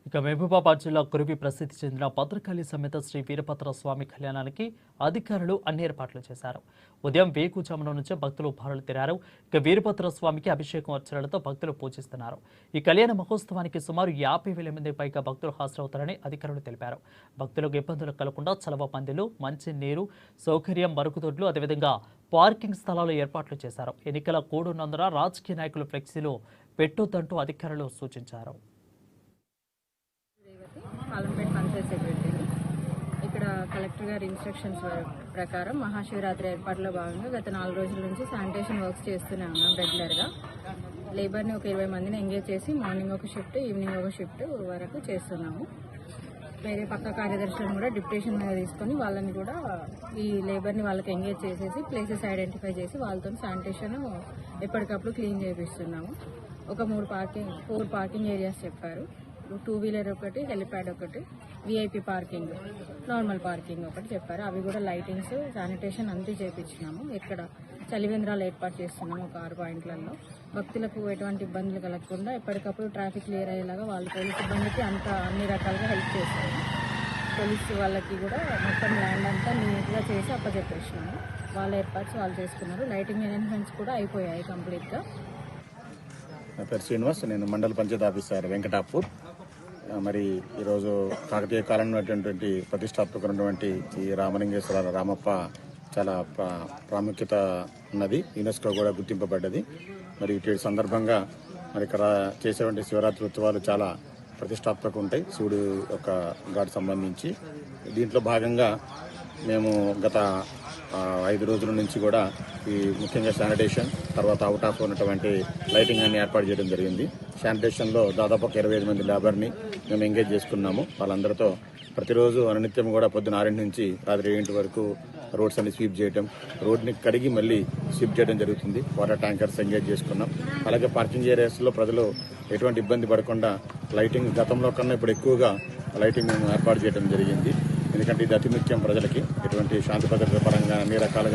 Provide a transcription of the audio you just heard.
ఇక మహబూబాబాద్ జిల్లా కురివి ప్రసిద్ధి చెందిన భద్రకాళి సమేత శ్రీ వీరభద్ర స్వామి కళ్యాణానికి అధికారులు అన్ని ఏర్పాట్లు చేశారు. ఉదయం వేకుజామున నుంచే భక్తులు బారులు తీరారు. ఇక వీరభద్ర స్వామికి అభిషేకం అర్చనలతో భక్తులు పూజిస్తున్నారు. ఈ కళ్యాణ మహోత్సవానికి సుమారు 50,000 మంది పైగా భక్తులు హాజరవుతారని అధికారులు తెలిపారు. భక్తులకు ఇబ్బందులు కలగకుండా చలవ పందిలు, మంచి నీరు సౌకర్యం, మరుగుదొడ్లు, అదేవిధంగా పార్కింగ్ స్థలాలు ఏర్పాట్లు చేశారు. ఎన్నికల కోడ్ ఉన్నందున రాజకీయ నాయకులు ఫ్లెక్సీలు పెట్టొద్దంటూ అధికారులు సూచించారు. పాలంపేట పంచాయత్ సెక్రటరీ. ఇక్కడ కలెక్టర్ గారి ఇన్స్ట్రక్షన్స్ ప్రకారం మహాశివరాత్రి ఏర్పాట్లో భాగంగా గత 4 రోజుల నుంచి శానిటేషన్ వర్క్స్ చేస్తూనే ఉన్నాం. రెగ్యులర్గా లేబర్ని ఒక 20 మందిని ఎంగేజ్ చేసి మార్నింగ్ ఒక షిఫ్ట్, ఈవినింగ్ ఒక షిఫ్ట్ వరకు చేస్తున్నాము. వేరే పక్క కార్యదర్శులను కూడా డిప్యుటేషన్ మీద తీసుకొని వాళ్ళని కూడా ఈ లేబర్ని వాళ్ళకి ఎంగేజ్ చేసేసి ప్లేసెస్ ఐడెంటిఫై చేసి వాళ్ళతో శానిటేషన్ ఎప్పటికప్పుడు క్లీన్ చేపిస్తున్నాము. ఒక 4 పార్కింగ్ ఏరియాస్ చెప్పారు. 2 వీలర్ ఒకటి, హెలిప్యాడ్ ఒకటి, విఐపి పార్కింగ్, నార్మల్ పార్కింగ్ ఒకటి చెప్పారు. అవి కూడా లైటింగ్స్, శానిటేషన్ అంతా చేపించినాము. ఇక్కడ చలివేంద్రాలు ఏర్పాటు చేస్తున్నాము ఒక 6 పాయింట్లలో. భక్తులకు ఎటువంటి ఇబ్బందులు కలగకుండా ఎప్పటికప్పుడు ట్రాఫిక్ క్లియర్ అయ్యేలాగా వాళ్ళు పోలీస్ సిబ్బందికి అన్ని రకాలుగా హెల్ప్ చేస్తారు. పోలీసు వాళ్ళకి కూడా మొత్తం ల్యాండ్ అంతా నీట్గా చేసి అప్పచెప్పేసినాము. వాళ్ళ ఏర్పాట్లు వాళ్ళు చేసుకున్నారు. లైటింగ్ అరేంజ్మెంట్స్ కూడా అయిపోయాయి కంప్లీట్గా. నా పేరు శ్రీనివాస్, నేను మండల పంచాయతీ ఆఫీసర్ వెంకటాపూర్. మరి ఈరోజు కాకతీయ కాలంలో ఉన్నటువంటి ప్రతిష్టాత్మకమైనటువంటి ఈ రామలింగేశ్వర రామప్ప చాలా ప్రాముఖ్యత ఉన్నది. యునెస్కో కూడా గుర్తింపబడ్డది. మరి ఇటు సందర్భంగా మరి ఇక్కడ చేసేటువంటి శివరాత్రి ఉత్సవాలు చాలా ప్రతిష్టాత్మక ఉంటాయి శివుడు యొక్క ఘాటు సంబంధించి. దీంట్లో భాగంగా మేము గత 5 రోజుల నుంచి కూడా ఈ ముఖ్యంగా శానిటేషన్, తర్వాత అవుట్ ఆఫ్ ఉన్నటువంటి లైటింగ్ అన్ని ఏర్పాటు చేయడం జరిగింది. శానిటేషన్లో దాదాపు 25 మంది లేబర్ని మేము ఎంగేజ్ చేసుకున్నాము. వాళ్ళందరితో ప్రతిరోజు అనునిత్యం కూడా పొద్దున 6 నుంచి రాత్రి 7 వరకు రోడ్స్ అన్ని స్వీప్ చేయడం, రోడ్ని కడిగి మళ్ళీ స్వీప్ చేయడం జరుగుతుంది. వాటర్ ట్యాంకర్స్ ఎంగేజ్ చేసుకున్నాం. అలాగే పార్కింగ్ ఏరియాస్లో ప్రజలు ఎటువంటి ఇబ్బంది పడకుండా లైటింగ్ గతంలో కన్నా ఇప్పుడు ఎక్కువగా లైటింగ్ ఏర్పాటు చేయడం జరిగింది. ఎందుకంటే ఇది అతి ముఖ్యం ప్రజలకి. ఎటువంటి శాంతి భద్రత పరంగా అన్ని రకాలుగా